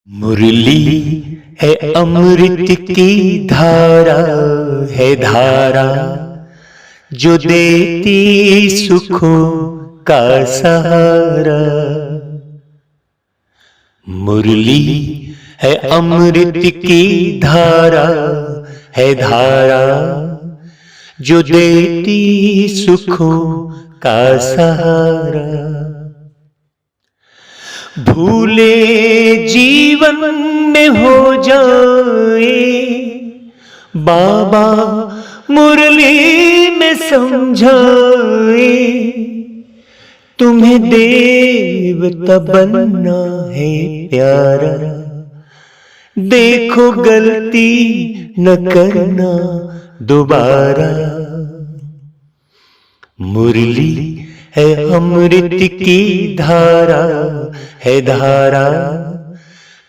मुरली है अमृत की धारा, है धारा जो देती सुखों का सहारा। मुरली है अमृत की धारा, है धारा जो देती सुखों का सहारा। भूले जीवन में हो जाए बाबा मुरली में समझाए, तुम्हें देवता बनना है प्यारा, देखो गलती न करना दोबारा। मुरली है अमृत की धारा, है धारा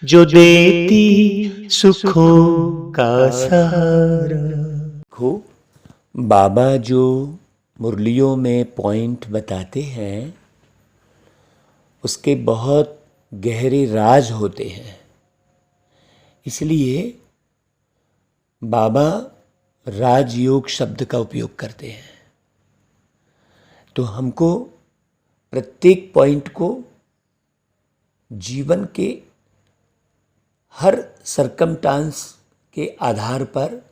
जो देती सुखों का सहारा। देखो, बाबा जो मुरलियों में पॉइंट बताते हैं उसके बहुत गहरे राज होते हैं। इसलिए बाबा राजयोग शब्द का उपयोग करते हैं। तो हमको प्रत्येक पॉइंट को जीवन के हर सरकमस्टांस के आधार पर,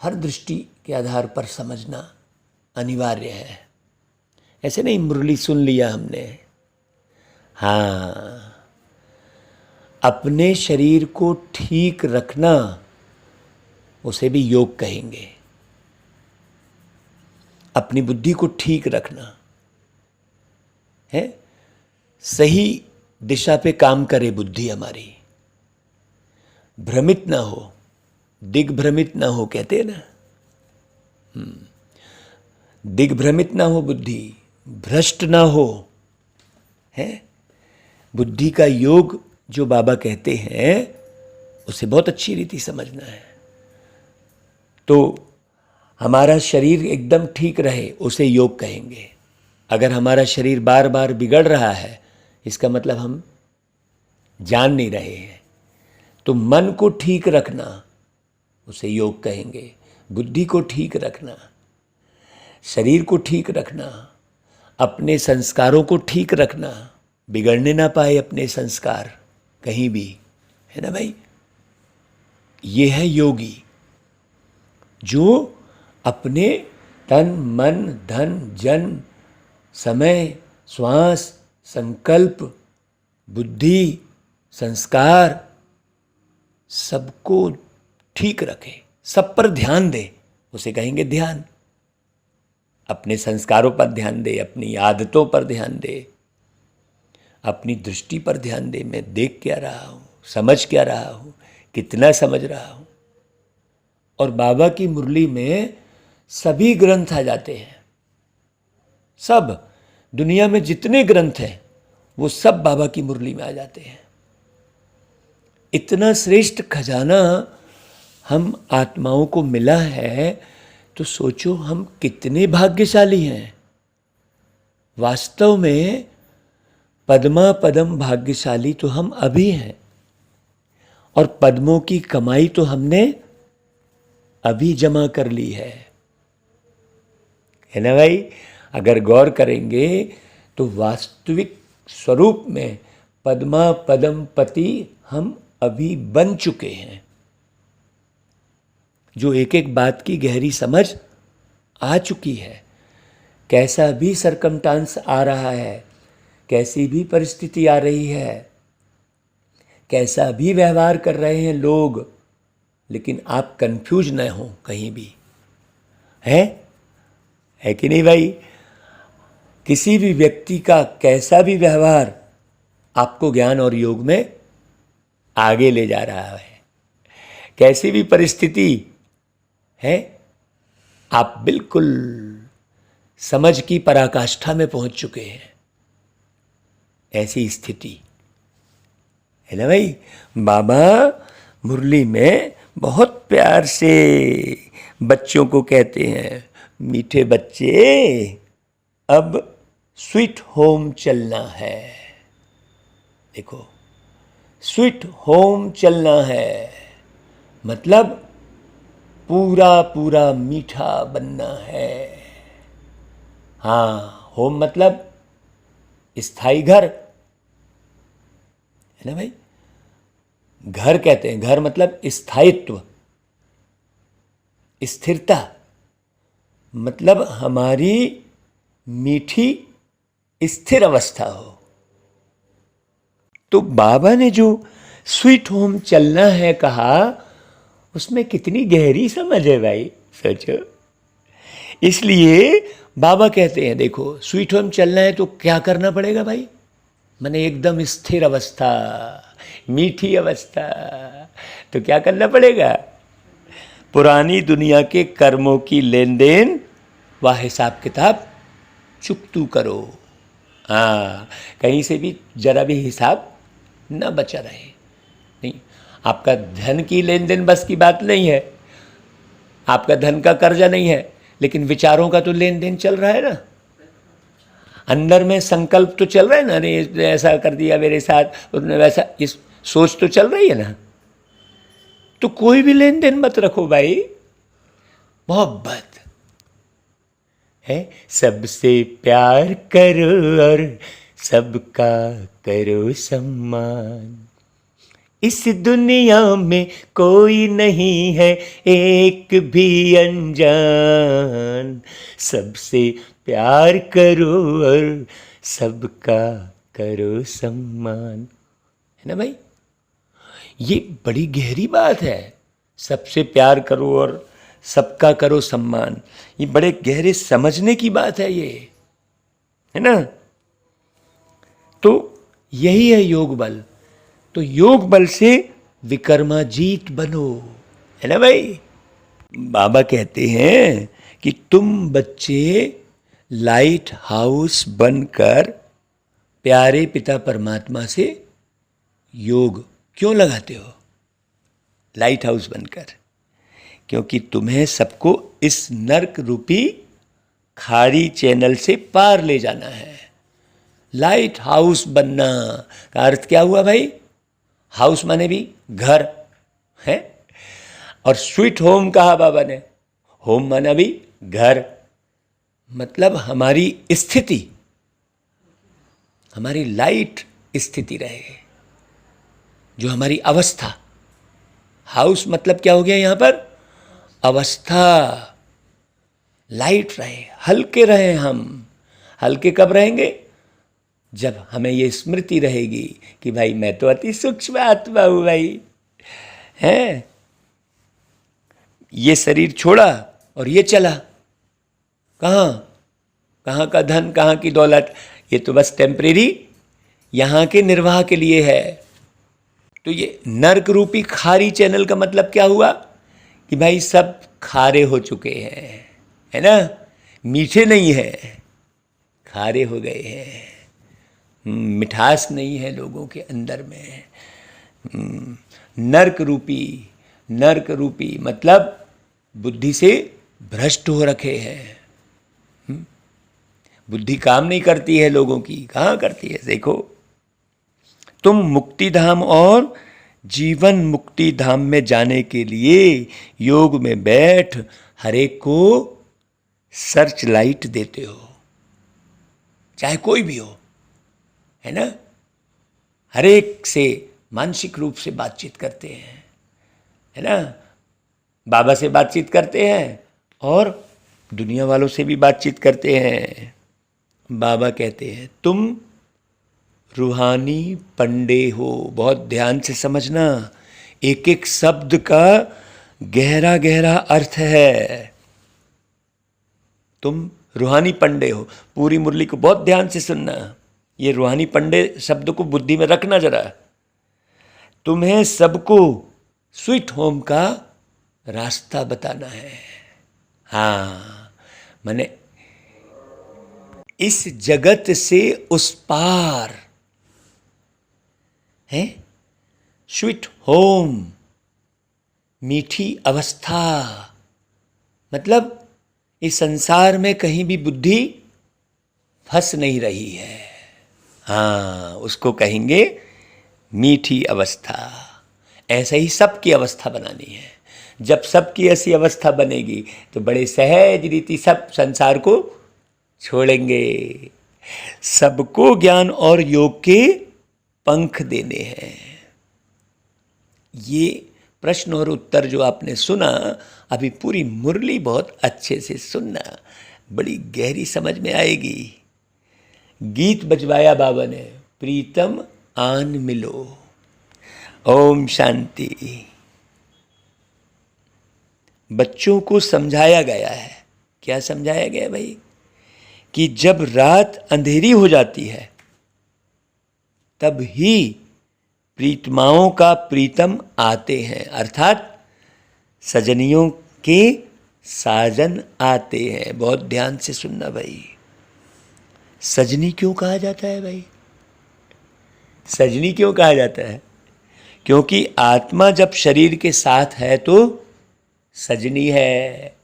हर दृष्टि के आधार पर समझना अनिवार्य है। ऐसे नहीं मुरली सुन लिया हमने। हाँ, अपने शरीर को ठीक रखना उसे भी योग कहेंगे। अपनी बुद्धि को ठीक रखना है, सही दिशा पे काम करे बुद्धि हमारी, भ्रमित ना हो, दिग्भ्रमित ना हो, कहते हैं ना। दिग्भ्रमित ना हो बुद्धि, भ्रष्ट ना हो, है। बुद्धि का योग जो बाबा कहते हैं उसे बहुत अच्छी रीति समझना है। तो हमारा शरीर एकदम ठीक रहे उसे योग कहेंगे। अगर हमारा शरीर बार बार बिगड़ रहा है इसका मतलब हम जान नहीं रहे हैं। तो मन को ठीक रखना उसे योग कहेंगे, बुद्धि को ठीक रखना, शरीर को ठीक रखना, अपने संस्कारों को ठीक रखना, बिगड़ने ना पाए अपने संस्कार कहीं भी, है ना भाई। ये है योगी जो अपने तन मन धन जन समय श्वास संकल्प बुद्धि संस्कार सबको ठीक रखे, सब पर ध्यान दे, उसे कहेंगे ध्यान। अपने संस्कारों पर ध्यान दे, अपनी आदतों पर ध्यान दे, अपनी दृष्टि पर ध्यान दे। मैं देख क्या रहा हूँ, समझ क्या रहा हूँ, कितना समझ रहा हूँ। और बाबा की मुरली में सभी ग्रंथ आ जाते हैं। सब दुनिया में जितने ग्रंथ हैं वो सब बाबा की मुरली में आ जाते हैं। इतना श्रेष्ठ खजाना हम आत्माओं को मिला है तो सोचो हम कितने भाग्यशाली हैं। वास्तव में पद्मा पदम भाग्यशाली तो हम अभी हैं, और पद्मों की कमाई तो हमने अभी जमा कर ली है ना भाई। अगर गौर करेंगे तो वास्तविक स्वरूप में पद्मा पदम पति हम अभी बन चुके हैं। जो एक एक बात की गहरी समझ आ चुकी है, कैसा भी सरकमस्टांस आ रहा है, कैसी भी परिस्थिति आ रही है, कैसा भी व्यवहार कर रहे हैं लोग, लेकिन आप कंफ्यूज न हो कहीं भी, है कि नहीं भाई। किसी भी व्यक्ति का कैसा भी व्यवहार आपको ज्ञान और योग में आगे ले जा रहा है। कैसी भी परिस्थिति है, आप बिल्कुल समझ की पराकाष्ठा में पहुंच चुके हैं। ऐसी स्थिति है ना भाई। बाबा मुरली में बहुत प्यार से बच्चों को कहते हैं, मीठे बच्चे अब स्वीट होम चलना है। देखो स्वीट होम चलना है, मतलब पूरा पूरा मीठा बनना है। हाँ, होम मतलब स्थायी घर, है ना भाई। घर कहते हैं, घर मतलब स्थायित्व, स्थिरता, मतलब हमारी मीठी स्थिर अवस्था हो। तो बाबा ने जो स्वीट होम चलना है कहा, उसमें कितनी गहरी समझ है भाई, सोचो। इसलिए बाबा कहते हैं देखो, स्वीट होम चलना है तो क्या करना पड़ेगा भाई, माने एकदम स्थिर अवस्था, मीठी अवस्था। तो क्या करना पड़ेगा, पुरानी दुनिया के कर्मों की लेन देन व हिसाब किताब चुकतू करो। हाँ, कहीं से भी जरा भी हिसाब न बचा रहे। नहीं, आपका धन की लेन देन बस की बात नहीं है, आपका धन का कर्जा नहीं है, लेकिन विचारों का तो लेन देन चल रहा है ना। अंदर में संकल्प तो चल रहा है ना, अरे इसने ऐसा कर दिया मेरे साथ, उसने वैसा, इस सोच तो चल रही है ना। तो कोई भी लेन देन मत रखो भाई, मोहब्बत है, सबसे प्यार करो और सबका करो सम्मान। इस दुनिया में कोई नहीं है एक भी अनजान, सबसे प्यार करो और सबका करो सम्मान, है ना भाई। ये बड़ी गहरी बात है, सबसे प्यार करो और सबका करो सम्मान। ये बड़े गहरे समझने की बात है ये, है ना। तो यही है योग बल। तो योग बल से विकर्माजीत बनो, है ना भाई। बाबा कहते हैं कि तुम बच्चे लाइट हाउस बनकर प्यारे पिता परमात्मा से योग क्यों लगाते हो, लाइट हाउस बनकर, क्योंकि तुम्हें सबको इस नर्क रूपी खारी चैनल से पार ले जाना है। लाइट हाउस बनना का अर्थ क्या हुआ भाई, हाउस माने भी घर है, और स्वीट होम कहा बाबा ने, होम माना भी घर, मतलब हमारी स्थिति, हमारी लाइट स्थिति रहे, जो हमारी अवस्था। हाउस मतलब क्या हो गया यहां पर, अवस्था, लाइट रहे, हल्के रहे। हम हल्के कब रहेंगे, जब हमें ये स्मृति रहेगी कि भाई मैं तो अति सूक्ष्म आत्मा हूं भाई, है। ये शरीर छोड़ा और ये चला, कहाँ कहाँ का धन, कहाँ की दौलत, ये तो बस टेम्परेरी यहाँ के निर्वाह के लिए है। तो ये नर्क रूपी खारी चैनल का मतलब क्या हुआ कि भाई सब खारे हो चुके हैं, है ना, मीठे नहीं है, खारे हो गए हैं, मिठास नहीं है लोगों के अंदर में। नर्क रूपी मतलब बुद्धि से भ्रष्ट हो रखे हैं। बुद्धि काम नहीं करती है लोगों की, कहाँ करती है। देखो, तुम मुक्ति धाम और जीवन मुक्ति धाम में जाने के लिए योग में बैठ हर एक को सर्च लाइट देते हो, चाहे कोई भी हो, है ना। हर एक से मानसिक रूप से बातचीत करते हैं, है ना। बाबा से बातचीत करते हैं और दुनिया वालों से भी बातचीत करते हैं। बाबा कहते हैं तुम रूहानी पंडे हो, बहुत ध्यान से समझना, एक एक शब्द का गहरा गहरा अर्थ है। तुम रूहानी पंडे हो, पूरी मुरली को बहुत ध्यान से सुनना, ये रूहानी पंडे शब्द को बुद्धि में रखना जरा। तुम्हें सबको स्वीट होम का रास्ता बताना है। हाँ, माने इस जगत से उस पार है, स्वीट होम, मीठी अवस्था, मतलब इस संसार में कहीं भी बुद्धि फंस नहीं रही है। हाँ, उसको कहेंगे मीठी अवस्था, ऐसे ही सबकी अवस्था बनानी है। जब सबकी ऐसी अवस्था बनेगी तो बड़े सहज रीति सब संसार को छोड़ेंगे। सबको ज्ञान और योग के पंख देने हैं। ये प्रश्न और उत्तर जो आपने सुना, अभी पूरी मुरली बहुत अच्छे से सुनना, बड़ी गहरी समझ में आएगी। गीत बजवाया बाबा ने, प्रीतम आन मिलो। ओम शांति। बच्चों को समझाया गया है। क्या समझाया गया भाई? कि जब रात अंधेरी हो जाती है तब ही प्रीतमाओं का प्रीतम आते हैं, अर्थात सजनियों के साजन आते हैं। बहुत ध्यान से सुनना भाई। सजनी क्यों कहा जाता है भाई? सजनी क्यों कहा जाता है? क्योंकि आत्मा जब शरीर के साथ है तो सजनी है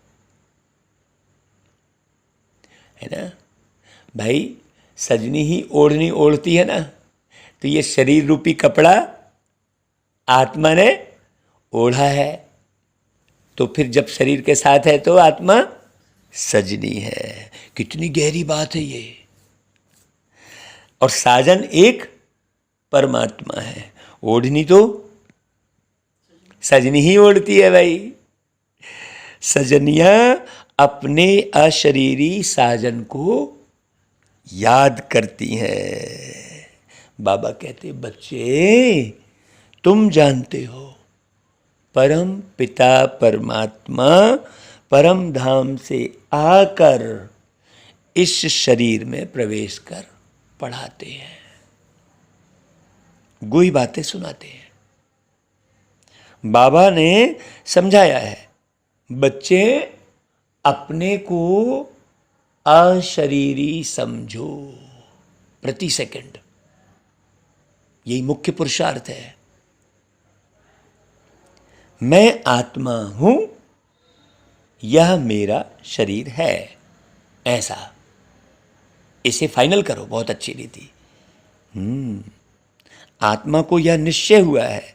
ना भाई। सजनी ही ओढ़नी ओढ़ती है ना, तो ये शरीर रूपी कपड़ा आत्मा ने ओढ़ा है, तो फिर जब शरीर के साथ है तो आत्मा सजनी है। कितनी गहरी बात है ये। और साजन एक परमात्मा है, ओढ़नी तो सजनी ही ओढ़ती है भाई। सजनियां अपने अशरीरी साजन को याद करती हैं। बाबा कहते, बच्चे तुम जानते हो परम पिता परमात्मा परम धाम से आकर इस शरीर में प्रवेश कर पढ़ाते हैं, गुही बातें सुनाते हैं। बाबा ने समझाया है, बच्चे अपने को अशरीरी समझो प्रति सेकंड। यही मुख्य पुरुषार्थ है। मैं आत्मा हूं, यह मेरा शरीर है, ऐसा इसे फाइनल करो बहुत अच्छी रीति। आत्मा को यह निश्चय हुआ है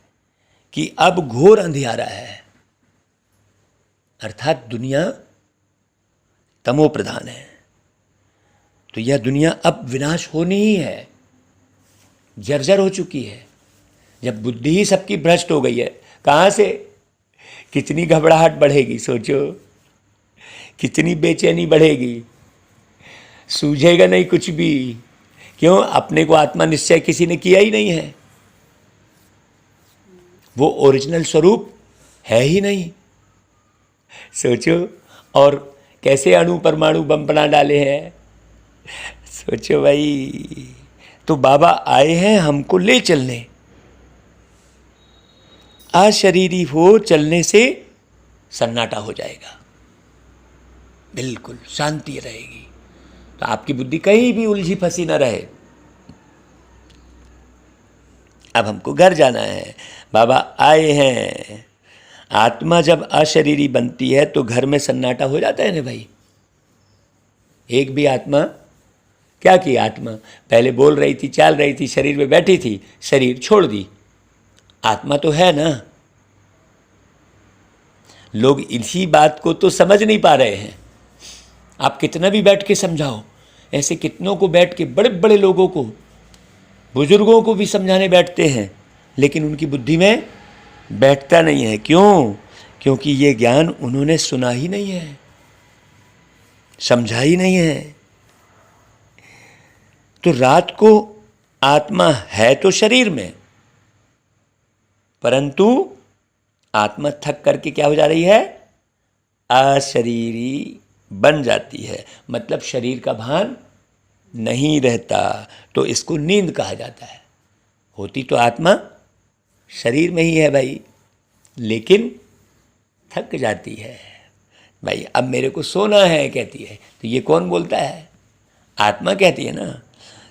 कि अब घोर अंधियारा है, अर्थात दुनिया तमो प्रधान है, तो यह दुनिया अब विनाश होनी ही है, जर्जर हो चुकी है। जब बुद्धि ही सबकी भ्रष्ट हो गई है, कहाँ से कितनी घबराहट बढ़ेगी, सोचो कितनी बेचैनी बढ़ेगी, सूझेगा नहीं कुछ भी। क्यों? अपने को आत्मा निश्चय किसी ने किया ही नहीं है, वो ओरिजिनल स्वरूप है ही नहीं। सोचो, और कैसे अणु परमाणु बम बना डाले हैं, सोचो भाई। तो बाबा आए हैं हमको ले चलने। अशरीरी हो चलने से सन्नाटा हो जाएगा, बिल्कुल शांति रहेगी, तो आपकी बुद्धि कहीं भी उलझी फंसी ना रहे। अब हमको घर जाना है, बाबा आए हैं। आत्मा जब अशरीरी बनती है तो घर में सन्नाटा हो जाता है ना भाई। एक भी आत्मा क्या की? आत्मा पहले बोल रही थी, चल रही थी, शरीर में बैठी थी, शरीर छोड़ दी, आत्मा तो है ना। लोग इसी बात को तो समझ नहीं पा रहे हैं। आप कितना भी बैठ के समझाओ, ऐसे कितनों को बैठ के, बड़े बड़े लोगों को, बुजुर्गों को भी समझाने बैठते हैं, लेकिन उनकी बुद्धि में बैठता नहीं है। क्यों? क्योंकि ये ज्ञान उन्होंने सुना ही नहीं है, समझा ही नहीं है। तो रात को आत्मा है तो शरीर में, परंतु आत्मा थक करके क्या हो जा रही है? अशरीरी बन जाती है, मतलब शरीर का भान नहीं रहता, तो इसको नींद कहा जाता है। होती तो आत्मा शरीर में ही है भाई, लेकिन थक जाती है भाई। अब मेरे को सोना है कहती है, तो ये कौन बोलता है? आत्मा कहती है ना।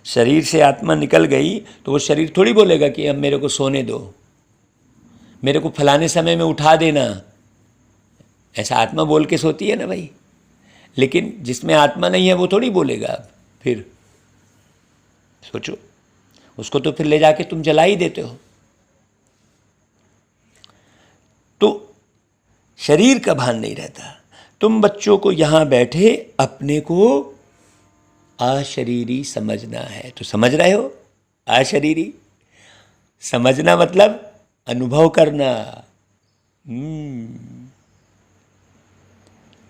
शरीर से आत्मा निकल गई तो वो शरीर थोड़ी बोलेगा कि अब मेरे को सोने दो, मेरे को फलाने समय में उठा देना। ऐसा आत्मा बोल के सोती है ना भाई। लेकिन जिसमें आत्मा नहीं है वो थोड़ी बोलेगा। अब फिर सोचो, उसको तो फिर ले जाके तुम जला ही देते हो। शरीर का भान नहीं रहता। तुम बच्चों को यहाँ बैठे अपने को अशरीरी समझना है, तो समझ रहे हो? अशरीरी समझना मतलब अनुभव करना।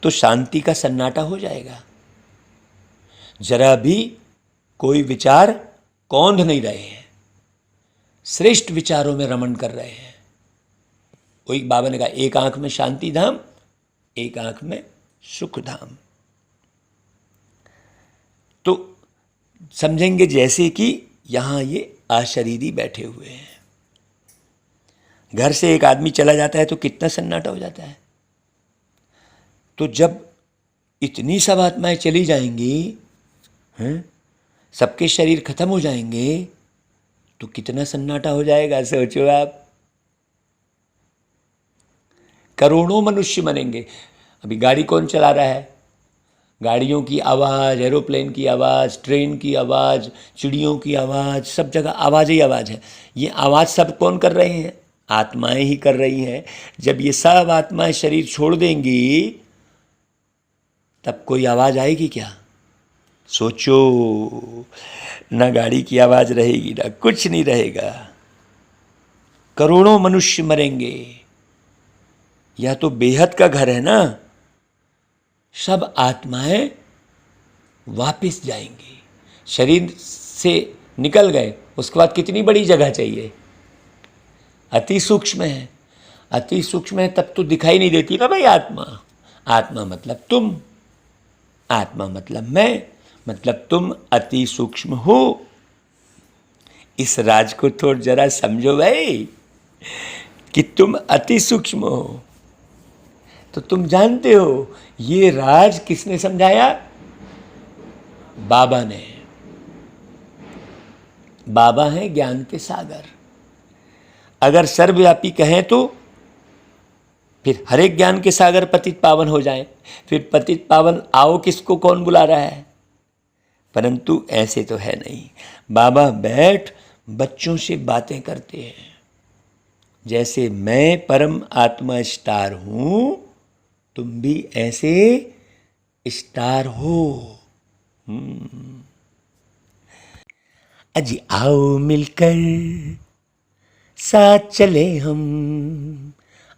तो शांति का सन्नाटा हो जाएगा। जरा भी कोई विचार कौंध नहीं रहे हैं, श्रेष्ठ विचारों में रमण कर रहे हैं। वही बाबा ने कहा, एक आंख में शांति धाम, एक आंख में सुख धाम। तो समझेंगे जैसे कि यहां ये अशरीरी बैठे हुए हैं। घर से एक आदमी चला जाता है तो कितना सन्नाटा हो जाता है। तो जब इतनी सब आत्माएं चली जाएंगी, सबके शरीर खत्म हो जाएंगे, तो कितना सन्नाटा हो जाएगा, सोचो आप। करोड़ों मनुष्य मरेंगे। अभी गाड़ी कौन चला रहा है? गाड़ियों की आवाज़, एरोप्लेन की आवाज़, ट्रेन की आवाज़, चिड़ियों की आवाज़, सब जगह आवाज़ ही आवाज़ है। ये आवाज़ सब कौन कर रहे हैं? आत्माएं ही कर रही हैं। जब ये सब आत्माएं शरीर छोड़ देंगी तब कोई आवाज़ आएगी क्या? सोचो, ना गाड़ी की आवाज़ रहेगी, ना कुछ नहीं रहेगा। करोड़ों मनुष्य मरेंगे। यह तो बेहद का घर है ना। सब आत्माएं वापस जाएंगी। शरीर से निकल गए, उसके बाद कितनी बड़ी जगह चाहिए? अति सूक्ष्म है। अति सूक्ष्म है तब तो दिखाई नहीं देती ना भाई आत्मा। आत्मा मतलब तुम, आत्मा मतलब मैं, मतलब तुम अति सूक्ष्म हो। इस राज को थोड़ा जरा समझो भाई कि तुम अति सूक्ष्म हो। तो तुम जानते हो ये राज किसने समझाया? बाबा ने। बाबा है ज्ञान के सागर। अगर सर्वव्यापी कहें तो फिर हर एक ज्ञान के सागर पतित पावन हो जाएं। फिर पतित पावन आओ किसको कौन बुला रहा है? परंतु ऐसे तो है नहीं। बाबा बैठ बच्चों से बातें करते हैं। जैसे मैं परम आत्मा स्टार हूं, तुम भी ऐसे स्टार हो। अजी आओ मिलकर साथ चले हम,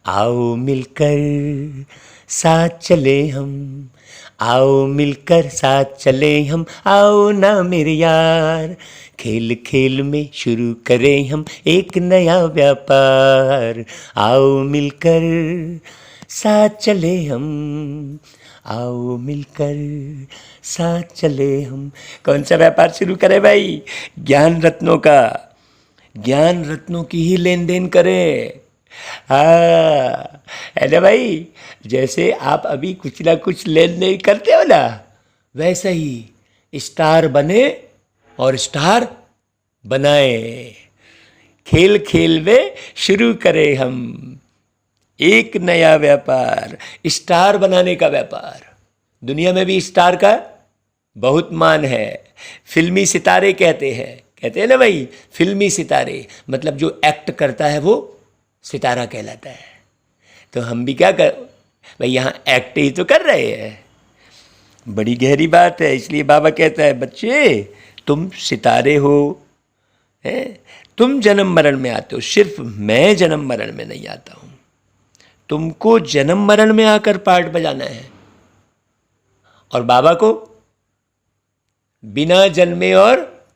आओ मिलकर साथ चले हम, आओ मिलकर साथ चले हम, आओ ना मेरे यार, खेल खेल में शुरू करें हम एक नया व्यापार। आओ मिलकर साथ चले हम, आओ मिलकर साथ चले हम। कौन सा व्यापार शुरू करें भाई? ज्ञान रत्नों का। ज्ञान रत्नों की ही लेन देन करें। हाँ है ना भाई? जैसे आप अभी कुछ ना कुछ लेन देन करते हो ना, वैसे ही स्टार बने और स्टार बनाए। खेल खेल में शुरू करें हम एक नया व्यापार, स्टार बनाने का व्यापार। दुनिया में भी स्टार का बहुत मान है। फिल्मी सितारे कहते हैं ना भाई, फिल्मी सितारे मतलब जो एक्ट करता है वो सितारा कहलाता है। तो हम भी क्या कर भाई, यहाँ एक्ट ही तो कर रहे हैं। बड़ी गहरी बात है। इसलिए बाबा कहता है बच्चे तुम सितारे हो, है? तुम जन्म मरण में आते हो, सिर्फ मैं जन्म मरण में नहीं आता हूँ। तुमको जन्म मरण में आकर पार्ट बजाना है और बाबा को बिना जन्मे और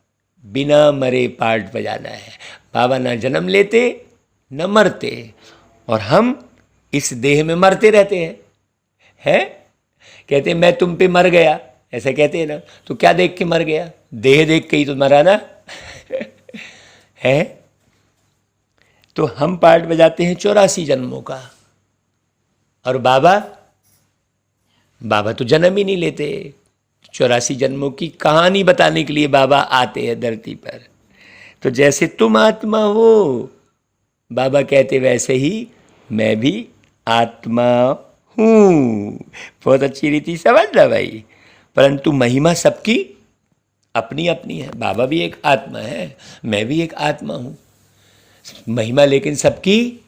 बिना मरे पार्ट बजाना है। बाबा ना जन्म लेते न मरते और हम इस देह में मरते रहते हैं। कहते हैं मैं तुम पे मर गया, ऐसा कहते हैं ना। तो क्या देख के मर गया? देह देख के ही तो मरा ना। है तो हम पार्ट बजाते हैं 84 जन्मों का। और बाबा तो जन्म ही नहीं लेते। 84 जन्मों की कहानी बताने के लिए बाबा आते हैं धरती पर। तो जैसे तुम आत्मा हो, बाबा कहते वैसे ही मैं भी आत्मा हूँ। बहुत अच्छी रीति समझना भाई। परंतु महिमा सबकी अपनी अपनी है। बाबा भी एक आत्मा है, मैं भी एक आत्मा हूँ। महिमा लेकिन सबकी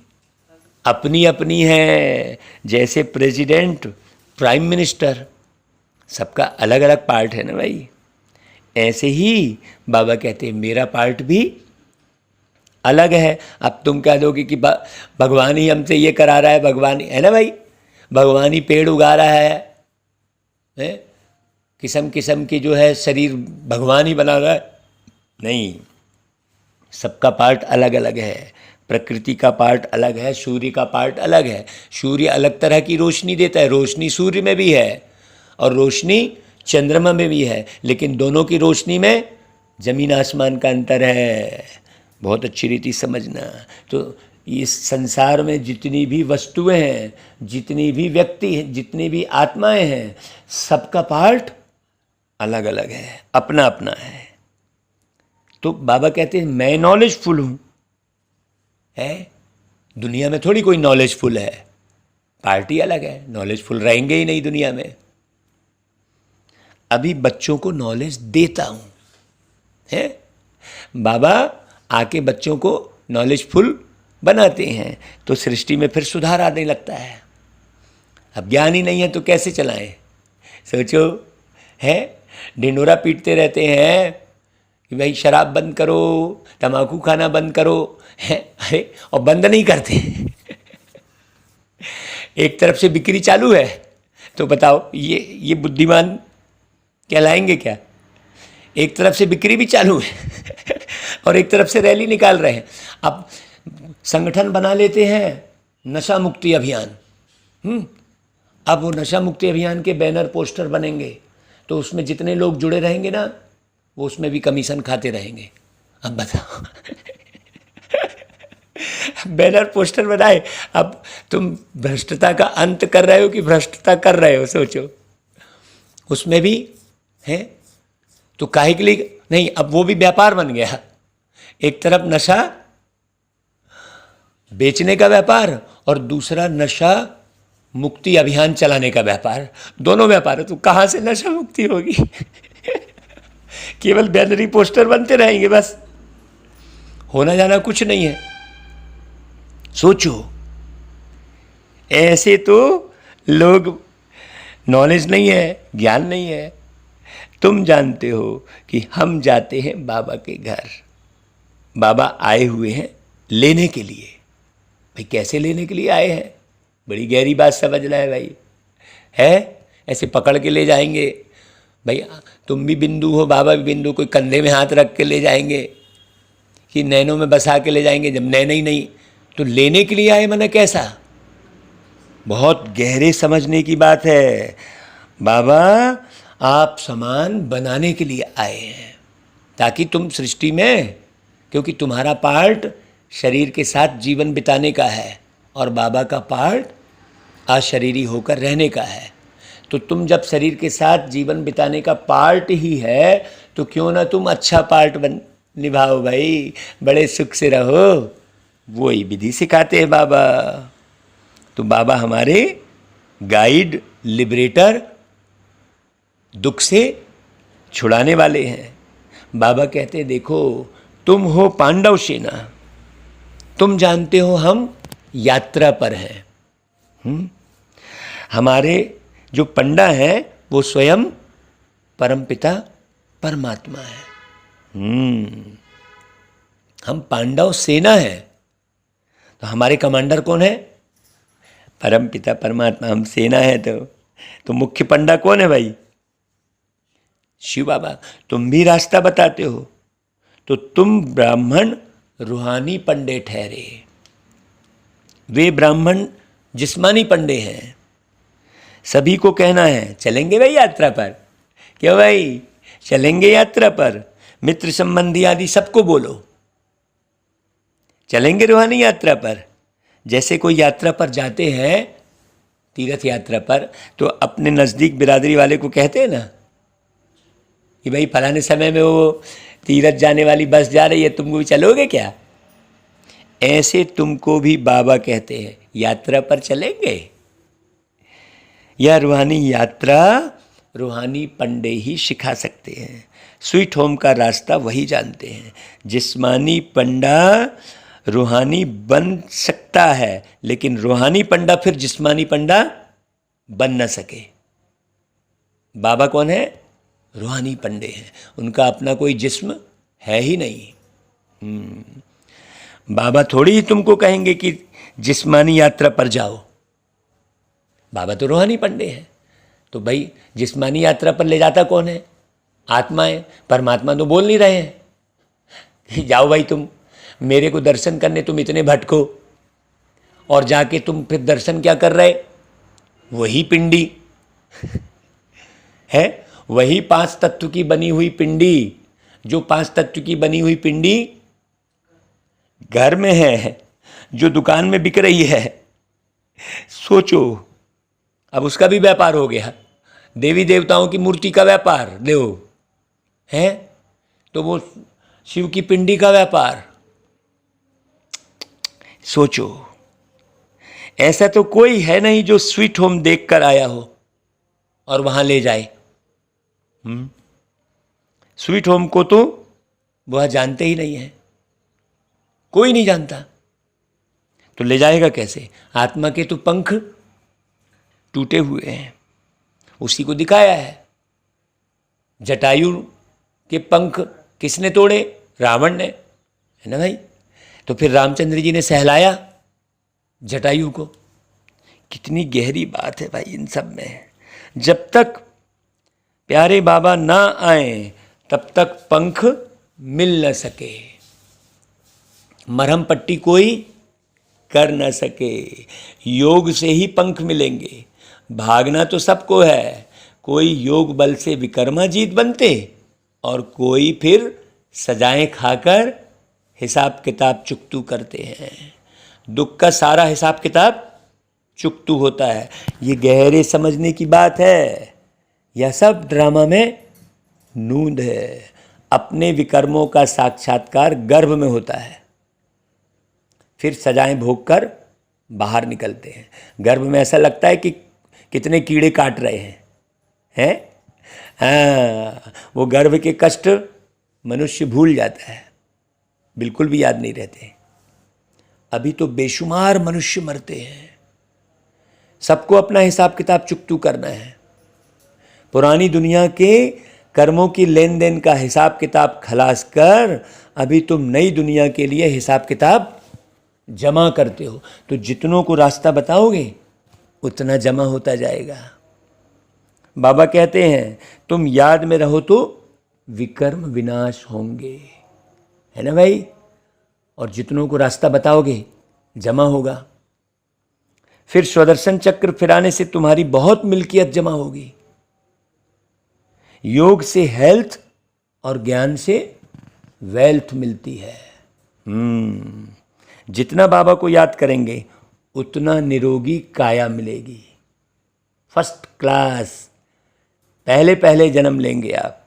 अपनी अपनी है, जैसे प्रेसिडेंट, प्राइम मिनिस्टर, सबका अलग अलग पार्ट है ना भाई। ऐसे ही बाबा कहते हैं मेरा पार्ट भी अलग है। अब तुम कह दोगे कि भगवान ही हमसे ये करा रहा है, भगवान है ना भाई, भगवान ही पेड़ उगा रहा है? किस्म किस्म की जो है शरीर भगवान ही बना रहा है? नहीं, सबका पार्ट अलग अलग है। प्रकृति का पार्ट अलग है, सूर्य का पार्ट अलग है। सूर्य अलग तरह की रोशनी देता है, रोशनी सूर्य में भी है और रोशनी चंद्रमा में भी है, लेकिन दोनों की रोशनी में जमीन आसमान का अंतर है। बहुत अच्छी रीति समझना। तो इस संसार में जितनी भी वस्तुएं हैं, जितनी भी व्यक्ति हैं, जितनी भी आत्माएं हैं, सबका पार्ट अलग अलग है, अपना अपना है। तो बाबा कहते हैं मैं नॉलेजफुल हूँ, है? दुनिया में थोड़ी कोई नॉलेजफुल है, पार्टी अलग है, नॉलेजफुल रहेंगे ही नहीं दुनिया में। अभी बच्चों को नॉलेज देता हूँ, है? बाबा आके बच्चों को नॉलेजफुल बनाते हैं, तो सृष्टि में फिर सुधार आने लगता है। अब ज्ञान ही नहीं है तो कैसे चलाएं? सोचो, है? ढिंडोरा पीटते रहते हैं कि भाई शराब बंद करो, तम्बाकू खाना बंद करो, है? अरे, और बंद नहीं करते। एक तरफ से बिक्री चालू है, तो बताओ ये बुद्धिमान कहलाएंगे क्या? एक तरफ से बिक्री भी चालू है और एक तरफ से रैली निकाल रहे हैं। अब संगठन बना लेते हैं नशा मुक्ति अभियान। अब वो नशा मुक्ति अभियान के बैनर पोस्टर बनेंगे, तो उसमें जितने लोग जुड़े रहेंगे ना, वो उसमें भी कमीशन खाते रहेंगे। अब बताओ, बैनर पोस्टर बनाए, अब तुम भ्रष्टता का अंत कर रहे हो कि भ्रष्टता कर रहे हो? सोचो, उसमें भी है तो काहे के लिए नहीं। अब वो भी व्यापार बन गया, एक तरफ नशा बेचने का व्यापार और दूसरा नशा मुक्ति अभियान चलाने का व्यापार। दोनों व्यापार है, तो कहाँ से नशा मुक्ति होगी? केवल बैनरी पोस्टर बनते रहेंगे, बस होना जाना कुछ नहीं है। सोचो, ऐसे तो लोग, नॉलेज नहीं है, ज्ञान नहीं है। तुम जानते हो कि हम जाते हैं बाबा के घर, बाबा आए हुए हैं लेने के लिए। भाई कैसे लेने के लिए आए हैं? बड़ी गहरी बात समझना है भाई, है? ऐसे पकड़ के ले जाएंगे? भाई तुम भी बिंदु हो, बाबा भी बिंदु, कोई कंधे में हाथ रख के ले जाएंगे कि नैनों में बसा के ले जाएंगे? जब नैन ही नहीं, तो लेने के लिए आए माने कैसा? बहुत गहरे समझने की बात है। बाबा आप सामान बनाने के लिए आए हैं, ताकि तुम सृष्टि में, क्योंकि तुम्हारा पार्ट शरीर के साथ जीवन बिताने का है और बाबा का पार्ट अशरीरी होकर रहने का है। तो तुम जब शरीर के साथ जीवन बिताने का पार्ट ही है, तो क्यों ना तुम अच्छा पार्ट निभाओ भाई, बड़े सुख से रहो। वही विधि सिखाते हैं बाबा। तो बाबा हमारे गाइड, लिबरेटर, दुख से छुड़ाने वाले हैं। बाबा कहते हैं देखो, तुम हो पांडव सेना, तुम जानते हो हम यात्रा पर हैं। हमारे जो पंडा हैं वो स्वयं परमपिता परमात्मा है। हम पांडव सेना है, तो हमारे कमांडर कौन है? परमपिता परमात्मा। हम सेना है, तो मुख्य पंडा कौन है भाई? शिव बाबा। तुम भी रास्ता बताते हो, तो तुम ब्राह्मण रूहानी पंडे ठहरे। वे ब्राह्मण जिस्मानी पंडे हैं। सभी को कहना है चलेंगे भाई यात्रा पर। क्यों भाई? चलेंगे यात्रा पर। मित्र संबंधी आदि सबको बोलो, चलेंगे रूहानी यात्रा पर। जैसे कोई यात्रा पर जाते हैं, तीर्थ यात्रा पर, तो अपने नज़दीक बिरादरी वाले को कहते हैं ना कि भाई फलाने समय में वो तीर्थ जाने वाली बस जा रही है, तुम भी चलोगे क्या? ऐसे तुमको भी बाबा कहते हैं यात्रा पर चलेंगे। यह रूहानी यात्रा रूहानी पंडे ही सिखा सकते हैं। स्वीट होम का रास्ता वही जानते हैं। जिस्मानी पंडा रूहानी बन सकता है, लेकिन रूहानी पंडा फिर जिस्मानी पंडा बन न सके। बाबा कौन है? रूहानी पंडे हैं, उनका अपना कोई जिस्म है ही नहीं। बाबा थोड़ी ही तुमको कहेंगे कि जिस्मानी यात्रा पर जाओ, बाबा तो रूहानी पंडे हैं। तो भाई जिस्मानी यात्रा पर ले जाता कौन है? आत्माएं। परमात्मा तो बोल नहीं रहे हैं कि जाओ भाई तुम मेरे को दर्शन करने, तुम इतने भटको, और जाके तुम फिर दर्शन क्या कर रहे? वही पिंडी है, वही 5 तत्व की बनी हुई पिंडी। जो 5 तत्व की बनी हुई पिंडी घर में है, जो दुकान में बिक रही है, सोचो अब उसका भी व्यापार हो गया। देवी देवताओं की मूर्ति का व्यापार देखो है, तो वो शिव की पिंडी का व्यापार। सोचो, ऐसा तो कोई है नहीं जो स्वीट होम देख कर आया हो और वहां ले जाए। स्वीट होम को तो वह जानते ही नहीं है, कोई नहीं जानता, तो ले जाएगा कैसे? आत्मा के तो पंख टूटे हुए हैं, उसी को दिखाया है। जटायु के पंख किसने तोड़े? रावण ने, है ना भाई? तो फिर रामचंद्र जी ने सहलाया जटायु को। कितनी गहरी बात है भाई इन सब में। जब तक प्यारे बाबा ना आए तब तक पंख मिल न सके, मरहम पट्टी कोई कर न सके। योग से ही पंख मिलेंगे। भागना तो सबको है, कोई योग बल से विक्रमाजीत बनते और कोई फिर सजाएं खाकर हिसाब किताब चुकतू करते हैं। दुख का सारा हिसाब किताब चुकतू होता है। ये गहरे समझने की बात है। यह सब ड्रामा में नूंद है। अपने विकर्मों का साक्षात्कार गर्भ में होता है, फिर सजाएं भोग कर बाहर निकलते हैं। गर्भ में ऐसा लगता है कि कितने कीड़े काट रहे हैं। हाँ, वो गर्भ के कष्ट मनुष्य भूल जाता है, बिल्कुल भी याद नहीं रहते। अभी तो बेशुमार मनुष्य मरते हैं। सबको अपना हिसाब किताब चुकतू करना है। पुरानी दुनिया के कर्मों की लेन देन का हिसाब किताब खलास कर अभी तुम नई दुनिया के लिए हिसाब किताब जमा करते हो। तो जितनों को रास्ता बताओगे उतना जमा होता जाएगा। बाबा कहते हैं तुम याद में रहो तो विकर्म विनाश होंगे, है ना भाई? और जितनों को रास्ता बताओगे जमा होगा। फिर स्वदर्शन चक्र फिराने से तुम्हारी बहुत मिल्कियत जमा होगी। योग से हेल्थ और ज्ञान से वेल्थ मिलती है। जितना बाबा को याद करेंगे उतना निरोगी काया मिलेगी, फर्स्ट क्लास। पहले पहले जन्म लेंगे आप।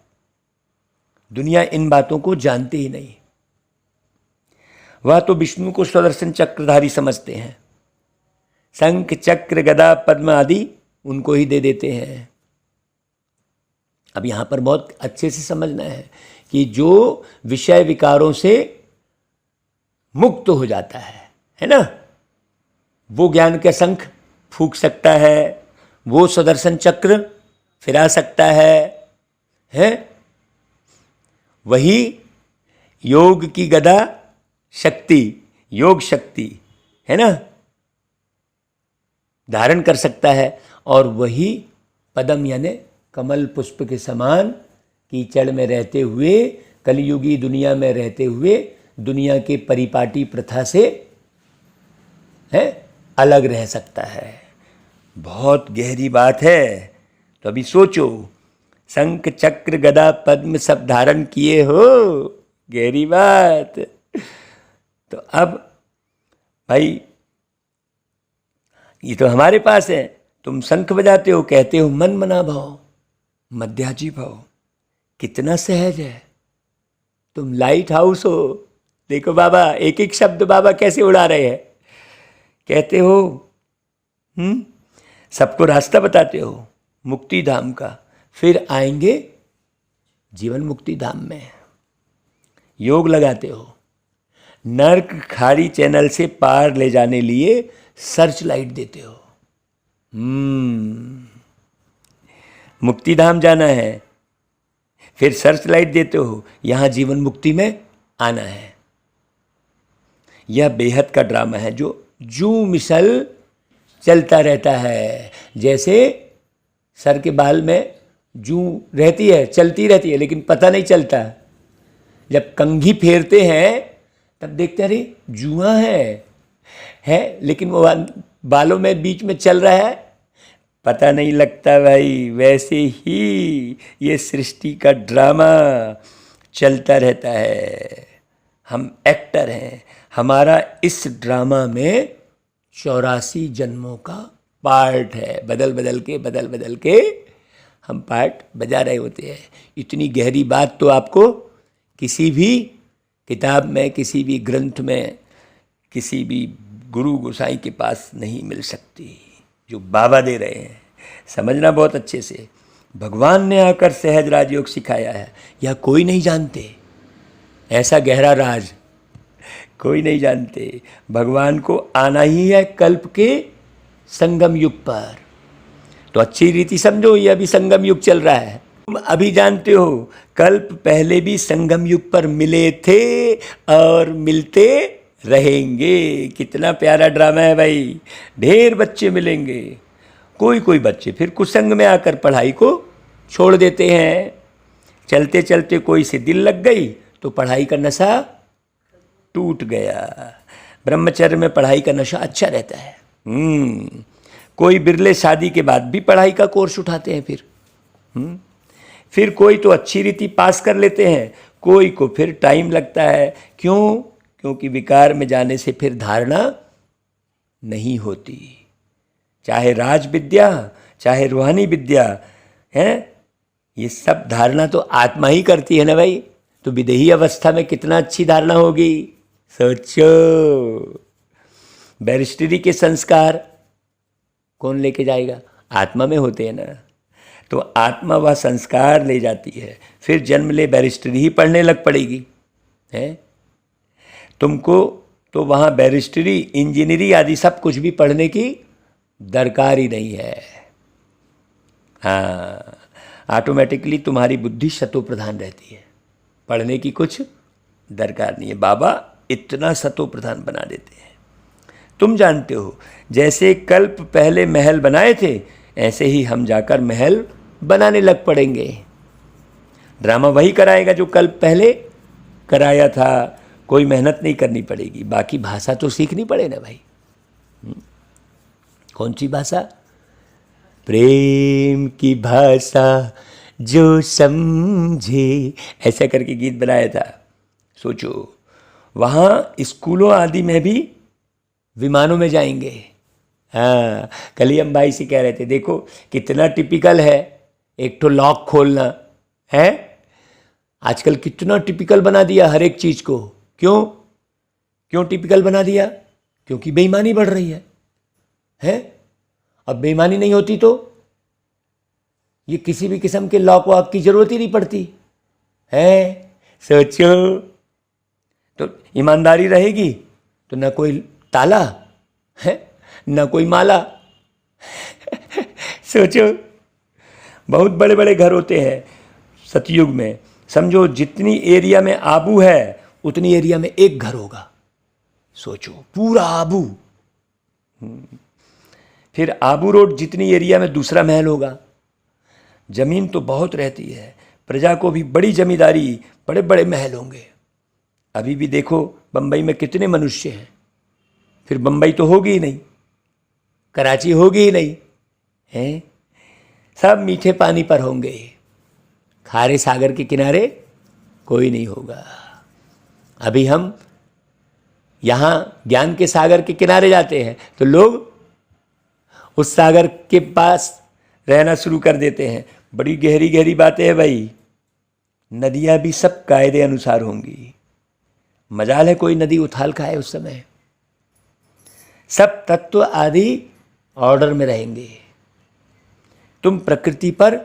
दुनिया इन बातों को जानती ही नहीं। वह तो विष्णु को स्वदर्शन चक्रधारी समझते हैं, शंख चक्र गदा पद्म आदि उनको ही दे देते हैं। अब यहां पर बहुत अच्छे से समझना है कि जो विषय विकारों से मुक्त हो जाता है ना, वो ज्ञान के शंख फूंक सकता है, वो सुदर्शन चक्र फिरा सकता है? वही योग की गदा शक्ति, योग शक्ति, है ना, धारण कर सकता है। और वही पदम यानी कमल पुष्प के समान कीचड़ में रहते हुए, कलयुगी दुनिया में रहते हुए, दुनिया के परिपाटी प्रथा से है अलग रह सकता है। बहुत गहरी बात है। तो अभी सोचो, शंख चक्र गदा पद्म सब धारण किए हो, गहरी बात। तो अब भाई ये तो हमारे पास है। तुम शंख बजाते हो, कहते हो मन मना भाव, मध्याजी भाव, कितना सहज है। तुम लाइट हाउस हो। देखो बाबा एक एक शब्द बाबा कैसे उड़ा रहे हैं। कहते हो सबको रास्ता बताते हो मुक्ति धाम का, फिर आएंगे जीवन मुक्ति धाम में। योग लगाते हो, नर्क खाड़ी चैनल से पार ले जाने लिए सर्च लाइट देते हो। मुक्तिधाम जाना है, फिर सर्च लाइट देते हो, यहां जीवन मुक्ति में आना है। यह बेहद का ड्रामा है जो जू मिसल चलता रहता है। जैसे सर के बाल में जू रहती है, चलती रहती है, लेकिन पता नहीं चलता। जब कंघी फेरते हैं तब देखते हैं अरे जुआ है, लेकिन वो बालों में बीच में चल रहा है, पता नहीं लगता भाई। वैसे ही ये सृष्टि का ड्रामा चलता रहता है। हम एक्टर हैं, हमारा इस ड्रामा में 84 जन्मों का पार्ट है। बदल बदल के हम पार्ट बजा रहे होते हैं। इतनी गहरी बात तो आपको किसी भी किताब में, किसी भी ग्रंथ में, किसी भी गुरु गोसाई के पास नहीं मिल सकती जो बाबा दे रहे हैं। समझना बहुत अच्छे से। भगवान ने आकर सहज राजयोग सिखाया है, यह कोई नहीं जानते। ऐसा गहरा राज कोई नहीं जानते। भगवान को आना ही है कल्प के संगम युग पर। तो अच्छी रीति समझो, ये अभी संगम युग चल रहा है। तुम अभी जानते हो कल्प पहले भी संगम युग पर मिले थे और मिलते रहेंगे। कितना प्यारा ड्रामा है भाई। ढेर बच्चे मिलेंगे। कोई बच्चे फिर कुसंग में आकर पढ़ाई को छोड़ देते हैं। चलते चलते कोई से दिल लग गई तो पढ़ाई का नशा टूट गया। ब्रह्मचर्य में पढ़ाई का नशा अच्छा रहता है। कोई बिरले शादी के बाद भी पढ़ाई का कोर्स उठाते हैं। फिर कोई तो अच्छी रीति पास कर लेते हैं, कोई को फिर टाइम लगता है। क्यों? क्योंकि विकार में जाने से फिर धारणा नहीं होती। चाहे राज विद्या, चाहे रूहानी विद्या है, ये सब धारणा तो आत्मा ही करती है ना भाई। तो विदेही अवस्था में कितना अच्छी धारणा होगी, सोचो। बैरिस्टरी के संस्कार कौन लेके जाएगा? आत्मा में होते हैं ना। तो आत्मा वह संस्कार ले जाती है। फिर जन्म ले बैरिस्टरी ही पढ़ने लग पड़ेगी है। तुमको तो वहाँ बैरिस्टरी, इंजीनियरिंग आदि सब कुछ भी पढ़ने की दरकार ही नहीं है। हाँ, ऑटोमेटिकली तुम्हारी बुद्धि शतो प्रधान रहती है। पढ़ने की कुछ दरकार नहीं है। बाबा इतना शतो प्रधान बना देते हैं। तुम जानते हो जैसे कल्प पहले महल बनाए थे, ऐसे ही हम जाकर महल बनाने लग पड़ेंगे। ड्रामा वही कराएगा जो कल्प पहले कराया था। कोई मेहनत नहीं करनी पड़ेगी। बाकी भाषा तो सीखनी पड़े ना भाई। कौन सी भाषा? प्रेम की भाषा जो समझे, ऐसा करके गीत बनाया था। सोचो, वहाँ स्कूलों आदि में भी विमानों में जाएंगे। हाँ, कल ही हम भाई से कह रहे थे, देखो कितना टिपिकल है एक तो लॉक खोलना है। आजकल कितना टिपिकल बना दिया हर एक चीज़ को। क्यों टिपिकल बना दिया? क्योंकि बेईमानी बढ़ रही है? अब बेईमानी नहीं होती तो ये किसी भी किस्म के लॉक वॉक की जरूरत ही नहीं पड़ती है। सोचो, तो ईमानदारी रहेगी तो ना कोई ताला है, ना कोई माला। सोचो, बहुत बड़े बड़े घर होते हैं सतयुग में। समझो जितनी एरिया में आबू है उतनी एरिया में एक घर होगा। सोचो, पूरा आबू। फिर आबू रोड जितनी एरिया में दूसरा महल होगा। जमीन तो बहुत रहती है, प्रजा को भी बड़ी जमींदारी, बड़े बड़े महल होंगे। अभी भी देखो बंबई में कितने मनुष्य हैं। फिर बंबई तो होगी ही नहीं, कराची होगी ही नहीं है। सब मीठे पानी पर होंगे। खारे सागर के किनारे कोई नहीं होगा। अभी हम यहाँ ज्ञान के सागर के किनारे जाते हैं तो लोग उस सागर के पास रहना शुरू कर देते हैं। बड़ी गहरी गहरी बातें हैं भाई। नदियाँ भी सब कायदे अनुसार होंगी। मजाल है कोई नदी उथाल खाए उस समय। सब तत्व आदि ऑर्डर में रहेंगे। तुम प्रकृति पर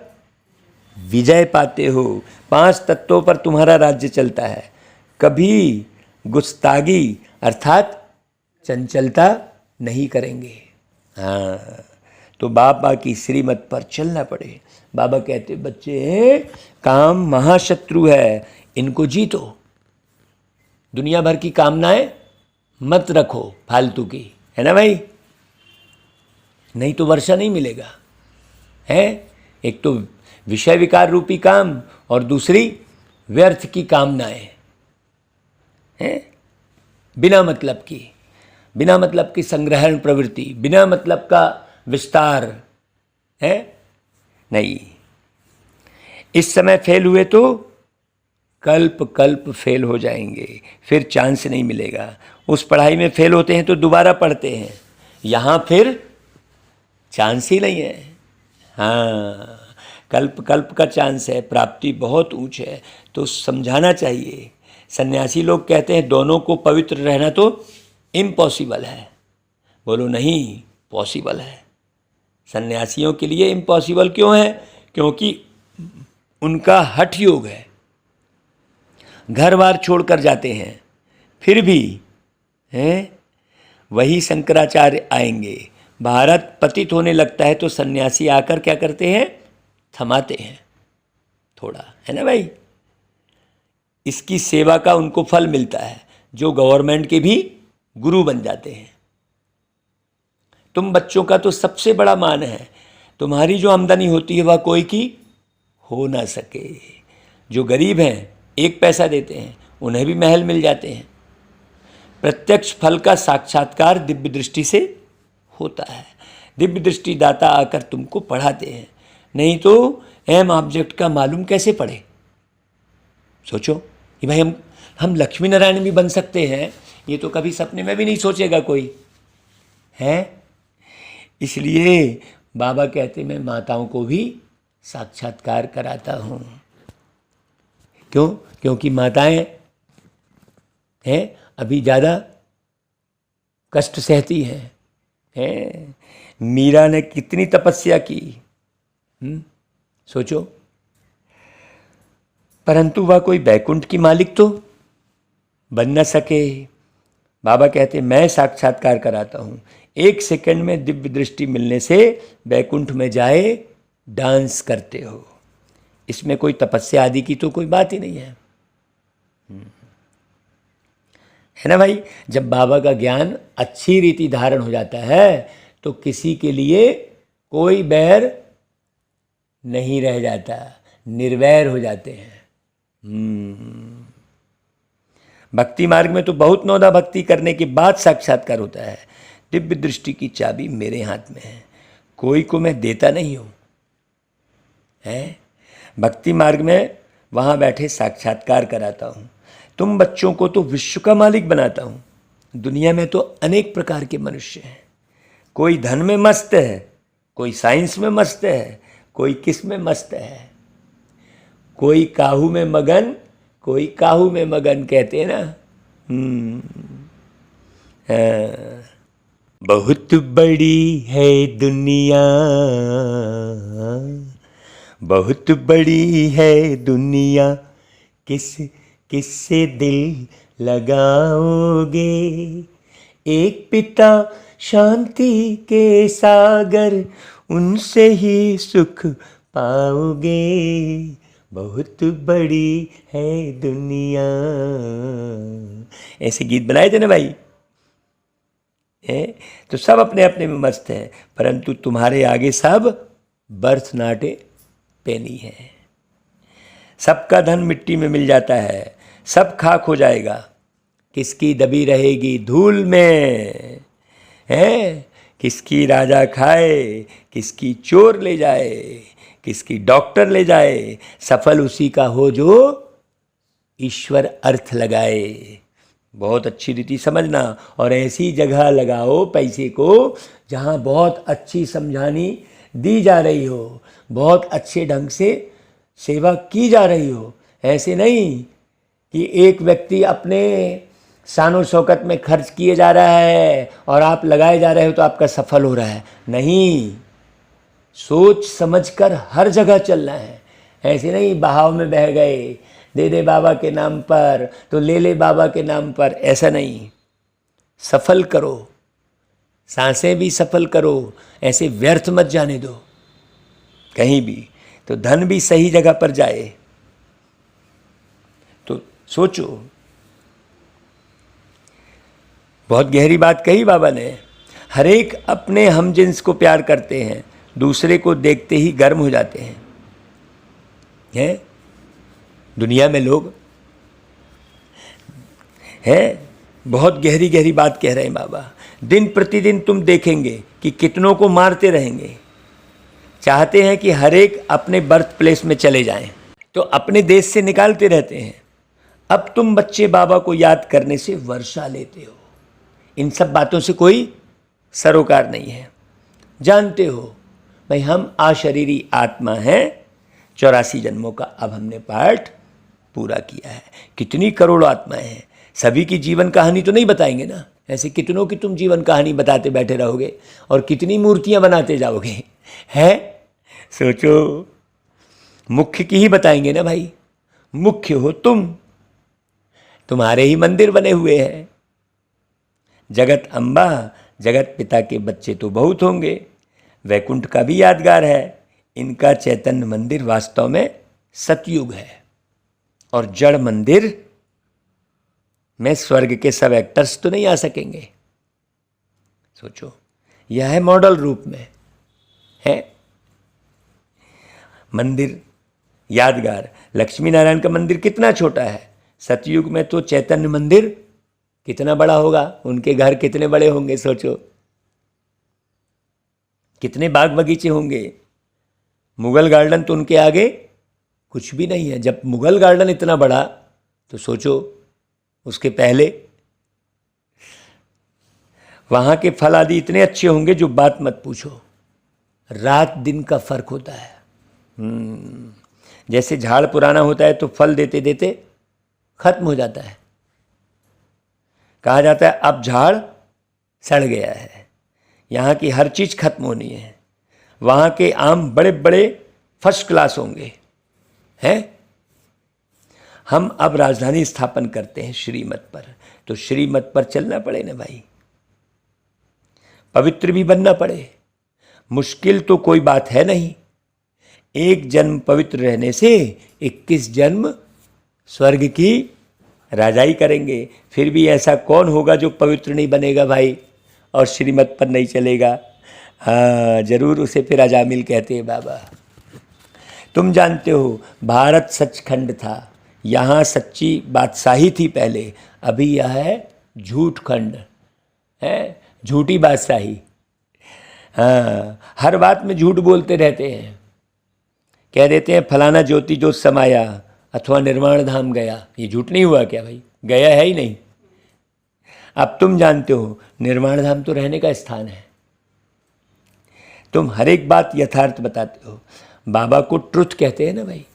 विजय पाते हो। 5 तत्वों पर तुम्हारा राज्य चलता है। कभी गुस्तागी अर्थात चंचलता नहीं करेंगे। हाँ, तो बाबा की श्रीमत पर चलना पड़े। बाबा कहते बच्चे, काम महाशत्रु है, इनको जीतो। दुनिया भर की कामनाएं मत रखो फालतू की, है ना भाई, नहीं तो वर्षा नहीं मिलेगा। है एक तो विषय विकार रूपी काम और दूसरी व्यर्थ की कामनाएं हैं, बिना मतलब की संग्रहण प्रवृत्ति, बिना मतलब का विस्तार है नहीं। इस समय फेल हुए तो कल्प फेल हो जाएंगे, फिर चांस नहीं मिलेगा। उस पढ़ाई में फेल होते हैं तो दोबारा पढ़ते हैं, यहाँ फिर चांस ही नहीं है। हाँ, कल्प का चांस है, प्राप्ति बहुत ऊंच है, तो समझाना चाहिए। सन्यासी लोग कहते हैं दोनों को पवित्र रहना तो इम्पॉसिबल है। बोलो नहीं, पॉसिबल है। सन्यासियों के लिए इम्पॉसिबल क्यों है? क्योंकि उनका हठ योग है, घर बार छोड़कर जाते हैं, फिर भी हैं वही शंकराचार्य आएंगे। भारत पतित होने लगता है तो सन्यासी आकर क्या करते हैं? थमाते हैं थोड़ा, है ना भाई। इसकी सेवा का उनको फल मिलता है, जो गवर्नमेंट के भी गुरु बन जाते हैं। तुम बच्चों का तो सबसे बड़ा मान है, तुम्हारी जो आमदनी होती है वह कोई की हो ना सके। जो गरीब हैं 1 पैसा देते हैं, उन्हें भी महल मिल जाते हैं। प्रत्यक्ष फल का साक्षात्कार दिव्य दृष्टि से होता है। दिव्य दृष्टि दाता आकर तुमको पढ़ाते हैं, नहीं तो एम ऑब्जेक्ट का मालूम कैसे पढ़े? सोचो कि भाई हम लक्ष्मी नारायण भी बन सकते हैं, ये तो कभी सपने में भी नहीं सोचेगा कोई है। इसलिए बाबा कहते मैं माताओं को भी साक्षात्कार कराता हूँ। क्यों? क्योंकि माताएं हैं अभी ज़्यादा कष्ट सहती हैं। मीरा ने कितनी तपस्या की, सोचो, परंतु वह कोई बैकुंठ की मालिक तो बन न सके। बाबा कहते मैं साक्षात्कार कराता हूँ। 1 सेकंड में दिव्य दृष्टि मिलने से बैकुंठ में जाए डांस करते हो। इसमें कोई तपस्या आदि की तो कोई बात ही नहीं है ना भाई। जब बाबा का ज्ञान अच्छी रीति धारण हो जाता है तो किसी के लिए कोई बैर नहीं रह जाता, निर्वैर हो जाते हैं। भक्ति मार्ग में तो बहुत नौदा भक्ति करने के बाद साक्षात्कार होता है। दिव्य दृष्टि की चाबी मेरे हाथ में है, कोई को मैं देता नहीं हूँ है। भक्ति मार्ग में वहाँ बैठे साक्षात्कार कराता हूँ। तुम बच्चों को तो विश्व का मालिक बनाता हूँ। दुनिया में तो अनेक प्रकार के मनुष्य हैं, कोई धन में मस्त है, कोई साइंस में मस्त है, कोई किस में मस्त है, कोई काहू में मगन, कोई काहू में मगन कहते हैं ना। बहुत बड़ी है दुनिया, बहुत बड़ी है दुनिया, किससे दिल लगाओगे। एक पिता शांति के सागर, उनसे ही सुख पाओगे। बहुत बड़ी है दुनिया। ऐसे गीत बनाए थे ना भाई तो सब अपने अपने में मस्त हैं, परंतु तुम्हारे आगे सब बर्थ नाटे पेनी है। सबका धन मिट्टी में मिल जाता है, सब खाक हो जाएगा, किसकी दबी रहेगी धूल में है। किसकी राजा खाए, किसकी चोर ले जाए, किसकी डॉक्टर ले जाए, सफल उसी का हो जो ईश्वर अर्थ लगाए। बहुत अच्छी रीति समझना, और ऐसी जगह लगाओ पैसे को जहाँ बहुत अच्छी समझानी दी जा रही हो, बहुत अच्छे ढंग से सेवा की जा रही हो। ऐसे नहीं कि एक व्यक्ति अपने शानो शौकत में खर्च किए जा रहा है और आप लगाए जा रहे हो तो आपका सफल हो रहा है। नहीं, सोच समझकर हर जगह चलना है। ऐसे नहीं बहाव में बह गए, दे दे बाबा के नाम पर, तो ले ले बाबा के नाम पर, ऐसा नहीं। सफल करो, सांसें भी सफल करो, ऐसे व्यर्थ मत जाने दो कहीं भी, तो धन भी सही जगह पर जाए। तो सोचो, बहुत गहरी बात कही बाबा ने। हर एक अपने हम जिन्स को प्यार करते हैं, दूसरे को देखते ही गर्म हो जाते हैं। दुनिया में लोग हैं, बहुत गहरी गहरी बात कह रहे हैं बाबा। दिन प्रतिदिन तुम देखेंगे कि कितनों को मारते रहेंगे। चाहते हैं कि हर एक अपने बर्थ प्लेस में चले जाएं, तो अपने देश से निकालते रहते हैं। अब तुम बच्चे बाबा को याद करने से वर्षा लेते हो। इन सब बातों से कोई सरोकार नहीं है। जानते हो भाई, हम अशरीरी आत्मा हैं, 84 जन्मों का अब हमने पाठ पूरा किया है। कितनी करोड़ों आत्माएं हैं, सभी की जीवन कहानी तो नहीं बताएंगे ना। ऐसे कितनों की तुम जीवन कहानी बताते बैठे रहोगे और कितनी मूर्तियां बनाते जाओगे, है? सोचो, मुख्य की ही बताएंगे ना भाई। मुख्य हो तुम, तुम्हारे ही मंदिर बने हुए हैं। जगत अम्बा, जगत पिता के बच्चे तो बहुत होंगे। वैकुंठ का भी यादगार है, इनका चैतन्य मंदिर वास्तव में सतयुग है, और जड़ मंदिर में स्वर्ग के सब एक्टर्स तो नहीं आ सकेंगे। सोचो, यह है मॉडल रूप में है मंदिर यादगार। लक्ष्मी नारायण का मंदिर कितना छोटा है, सतयुग में तो चैतन्य मंदिर कितना बड़ा होगा, उनके घर कितने बड़े होंगे। सोचो, कितने बाग बगीचे होंगे। मुगल गार्डन तो उनके आगे कुछ भी नहीं है। जब मुगल गार्डन इतना बड़ा, तो सोचो उसके पहले वहां के फल आदि इतने अच्छे होंगे जो बात मत पूछो। रात दिन का फर्क होता है। जैसे झाड़ पुराना होता है तो फल देते देते खत्म हो जाता है, कहा जाता है अब झाड़ सड़ गया है। यहाँ की हर चीज़ खत्म होनी है। वहाँ के आम बड़े बड़े फर्स्ट क्लास होंगे, हैं? हम अब राजधानी स्थापन करते हैं श्रीमत पर, तो श्रीमत पर चलना पड़े ना भाई, पवित्र भी बनना पड़े। मुश्किल तो कोई बात है नहीं। एक जन्म पवित्र रहने से 21 जन्म स्वर्ग की राजाई करेंगे। फिर भी ऐसा कौन होगा जो पवित्र नहीं बनेगा भाई और श्रीमत पर नहीं चलेगा? हाँ, जरूर उसे फिर अजामिल कहते हैं बाबा। तुम जानते हो, भारत सचखंड था, यहाँ सच्ची बादशाही थी पहले, अभी यह है झूठ खंड है, झूठी बादशाही। हाँ, हर बात में झूठ बोलते रहते हैं। कह देते हैं फलाना ज्योति जो समाया अथवा निर्वाण धाम गया। ये झूठ नहीं हुआ क्या भाई? गया है ही नहीं। अब तुम जानते हो निर्वाण धाम तो रहने का स्थान है। तुम हर एक बात यथार्थ बताते हो। बाबा को ट्रुथ कहते हैं ना भाई।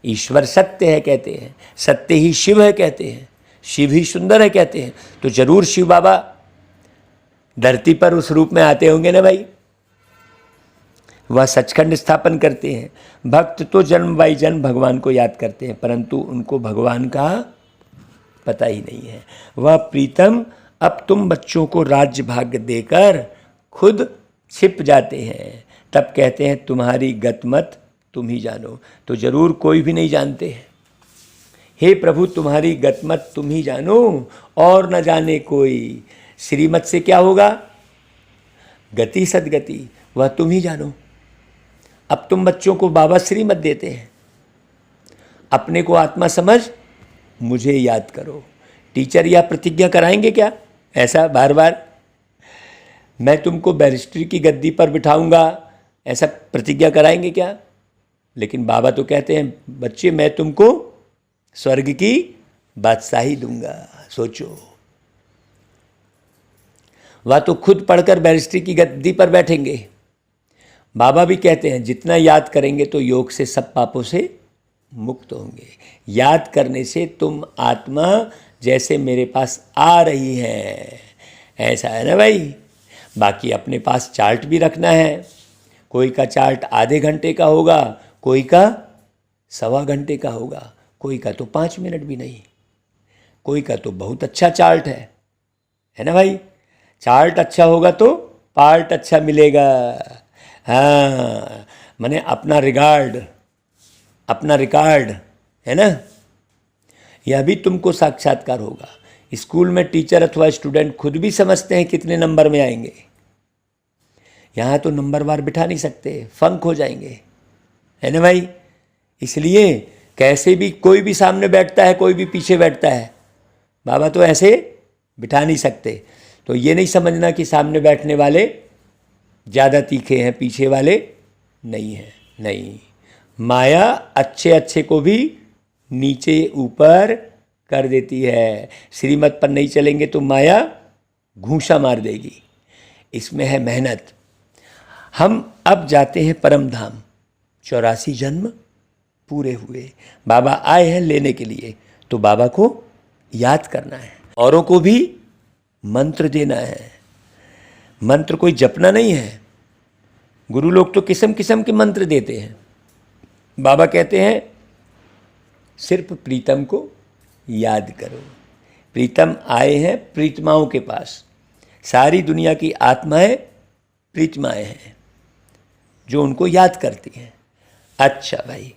ईश्वर सत्य है कहते हैं, सत्य ही शिव है कहते हैं, शिव ही सुंदर है कहते हैं। तो जरूर शिव बाबा धरती पर उस रूप में आते होंगे ना भाई। वह सचखंड स्थापन करते हैं। भक्त तो जन्म बाई जन्म भगवान को याद करते हैं, परंतु उनको भगवान का पता ही नहीं है। वह प्रीतम अब तुम बच्चों को राज्य भाग्य देकर खुद छिप जाते हैं, तब कहते हैं तुम्हारी गतमत तुम ही जानो। तो जरूर कोई भी नहीं जानते हैं। हे प्रभु, तुम्हारी गतमत तुम ही जानो और न जाने कोई। श्रीमत से क्या होगा? गति सदगति, वह तुम ही जानो। अब तुम बच्चों को बाबा श्रीमत देते हैं। अपने को आत्मा समझ, मुझे याद करो। टीचर यह प्रतिज्ञा कराएंगे क्या ऐसा बार बार? मैं तुमको बैरिस्ट्री की गद्दी पर बिठाऊंगा, ऐसा प्रतिज्ञा कराएंगे क्या? लेकिन बाबा तो कहते हैं बच्चे मैं तुमको स्वर्ग की बादशाही दूंगा। सोचो, वह तो खुद पढ़कर बैरिस्ट्री की गद्दी पर बैठेंगे। बाबा भी कहते हैं जितना याद करेंगे तो योग से सब पापों से मुक्त होंगे। याद करने से तुम आत्मा जैसे मेरे पास आ रही है, ऐसा है ना भाई। बाकी अपने पास चार्ट भी रखना है। कोई का चार्ट आधे घंटे का होगा, कोई का 1.25 घंटे का होगा, कोई का तो 5 मिनट भी नहीं, कोई का तो बहुत अच्छा चार्ट है ना भाई। चार्ट अच्छा होगा तो पार्ट अच्छा मिलेगा। हाँ, माने अपना रिकॉर्ड है ना, यह भी तुमको साक्षात्कार होगा। स्कूल में टीचर अथवा स्टूडेंट खुद भी समझते हैं कितने नंबर में आएंगे, यहाँ तो नंबरवार बिठा नहीं सकते, फंक हो जाएंगे, है ना भाई। इसलिए कैसे भी कोई भी सामने बैठता है, कोई भी पीछे बैठता है, बाबा तो ऐसे बिठा नहीं सकते। तो ये नहीं समझना कि सामने बैठने वाले ज़्यादा तीखे हैं, पीछे वाले नहीं हैं, नहीं। माया अच्छे अच्छे को भी नीचे ऊपर कर देती है। श्रीमत पर नहीं चलेंगे तो माया घूंसा मार देगी। इसमें है मेहनत। हम अब जाते हैं परम धाम। 84 जन्म पूरे हुए, बाबा आए हैं लेने के लिए, तो बाबा को याद करना है, औरों को भी मंत्र देना है। मंत्र कोई जपना नहीं है। गुरु लोग तो किस्म किस्म के मंत्र देते हैं। बाबा कहते हैं सिर्फ प्रीतम को याद करो। प्रीतम आए हैं प्रीतमाओं के पास। सारी दुनिया की आत्माएं प्रीतमाएं हैं जो उनको याद करती हैं। अच्छा भाई,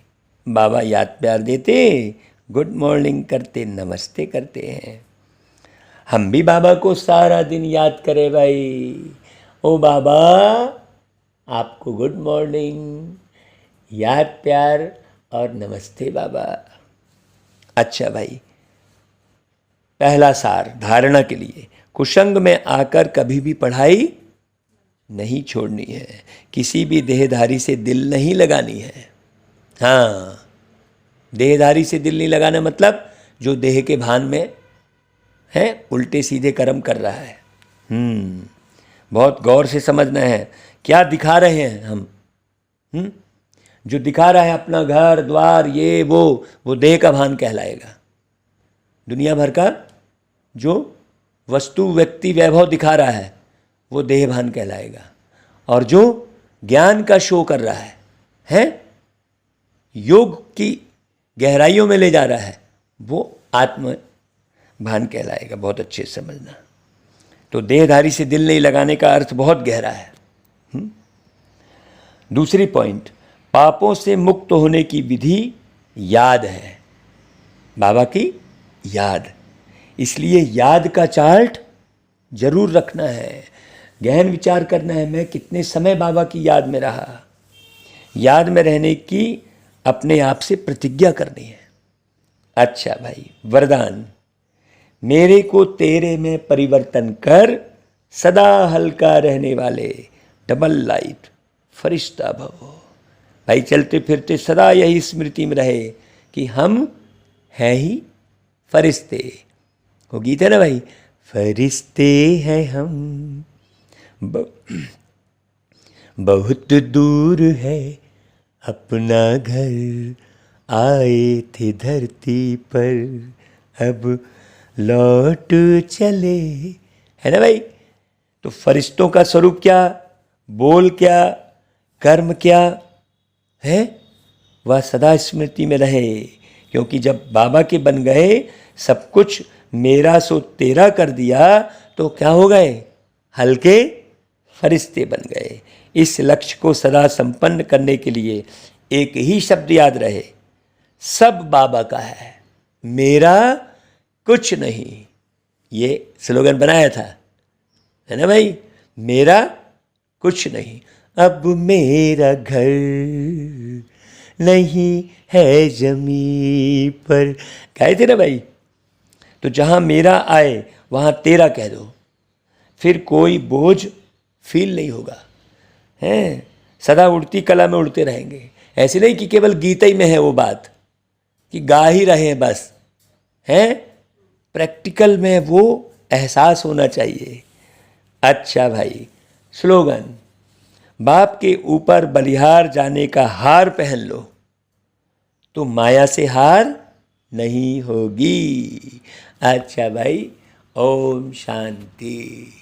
बाबा याद प्यार देते, गुड मॉर्निंग करते, नमस्ते करते हैं। हम भी बाबा को सारा दिन याद करें भाई। ओ बाबा, आपको गुड मॉर्निंग, याद प्यार और नमस्ते बाबा। अच्छा भाई, पहला सार धारणा के लिए, कुसंग में आकर कभी भी पढ़ाई नहीं छोड़नी है, किसी भी देहधारी से दिल नहीं लगानी है। हाँ, देहधारी से दिल नहीं लगाना मतलब जो देह के भान में है, उल्टे सीधे कर्म कर रहा है। बहुत गौर से समझना है क्या दिखा रहे हैं हम। जो दिखा रहा है अपना घर द्वार ये वो देह का भान कहलाएगा। दुनिया भर का जो वस्तु व्यक्ति वैभव दिखा रहा है वो देह भान कहलाएगा। और जो ज्ञान का शो कर रहा है योग की गहराइयों में ले जा रहा है, वो आत्म भान कहलाएगा। बहुत अच्छे से समझना। तो देहधारी से दिल नहीं लगाने का अर्थ बहुत गहरा है। दूसरी पॉइंट, पापों से मुक्त होने की विधि याद है, बाबा की याद। इसलिए याद का चार्ट जरूर रखना है, गहन विचार करना है, मैं कितने समय बाबा की याद में रहा। याद में रहने की अपने आप से प्रतिज्ञा करनी है। अच्छा भाई, वरदान, मेरे को तेरे में परिवर्तन कर, सदा हल्का रहने वाले डबल लाइट फरिश्ता भव। भाई चलते फिरते सदा यही स्मृति में रहे कि हम हैं ही फरिश्ते। वो गीत है ना भाई, फरिश्ते हैं हम, बहुत दूर है अपना घर, आए थे धरती पर अब लौट चले, है ना भाई। तो फरिश्तों का स्वरूप क्या, बोल क्या, कर्म क्या है, वह सदा स्मृति में रहे। क्योंकि जब बाबा के बन गए, सब कुछ मेरा सो तेरा कर दिया, तो क्या हो गए, हल्के फरिश्ते बन गए। इस लक्ष्य को सदा संपन्न करने के लिए एक ही शब्द याद रहे, सब बाबा का है, मेरा कुछ नहीं। ये स्लोगन बनाया था, है ना भाई, मेरा कुछ नहीं। अब मेरा घर नहीं है जमीन पर, गाए थे ना भाई। तो जहाँ मेरा आए वहाँ तेरा कह दो, फिर कोई बोझ फील नहीं होगा, हैं। सदा उड़ती कला में उड़ते रहेंगे। ऐसे नहीं कि केवल गीता ही में है वो बात कि गा ही रहे हैं बस, हैं। प्रैक्टिकल में वो एहसास होना चाहिए। अच्छा भाई, स्लोगन, बाप के ऊपर बलिहार जाने का हार पहन लो तो माया से हार नहीं होगी। अच्छा भाई, ओम शांति।